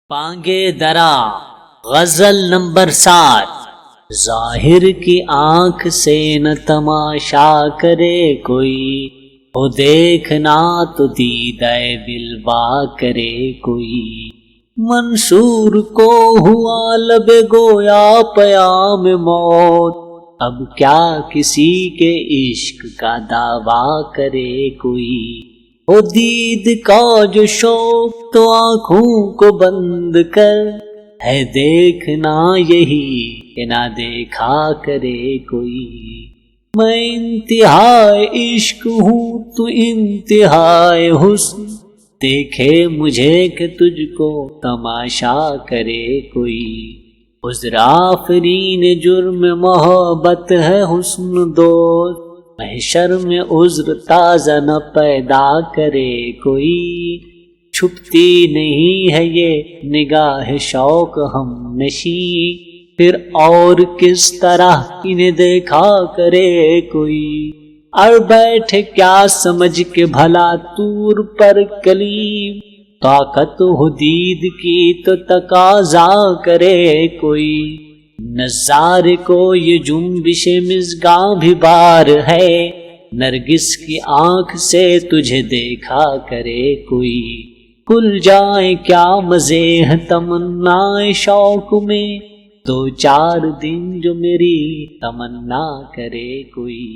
پانگے درا غزل number 7۔ ظاہر کی آنکھ سے نہ تماشا کرے کوئی، وہ دیکھنا تو دیدہ بالبا کرے کوئی۔ منصور کو ہوا لب گویا پیام موت، اب کیا کسی کے عشق کا دعویٰ کرے کوئی۔ وہ دید کا جو شوق تو آنکھوں کو بند کر ہے دیکھنا یہی کہ نہ دیکھا کرے کوئی۔ میں انتہائے عشق ہوں تو انتہائے حسن، دیکھے مجھے کہ تجھ کو تماشا کرے کوئی۔ عذر آفرین جرم محبت ہے حسن دوست، محشر میں عذر تازہ نہ پیدا کرے کوئی۔ چھپتی نہیں ہے یہ نگاہ شوق ہم نشیں، پھر اور کس طرح انہیں دیکھا کرے کوئی۔ اور بیٹھے کیا سمجھ کے بھلا طور پر کلیم، طاقت ہو دید کی تو تقاضا کرے کوئی۔ نظارے کو یہ جنبش مژگاں بھی بار ہے، نرگس کی آنکھ سے تجھے دیکھا کرے کوئی۔ کھل جائیں کیا مزے ہیں تمنا شوق میں، 2-4 دن جو میری تمنا کرے کوئی۔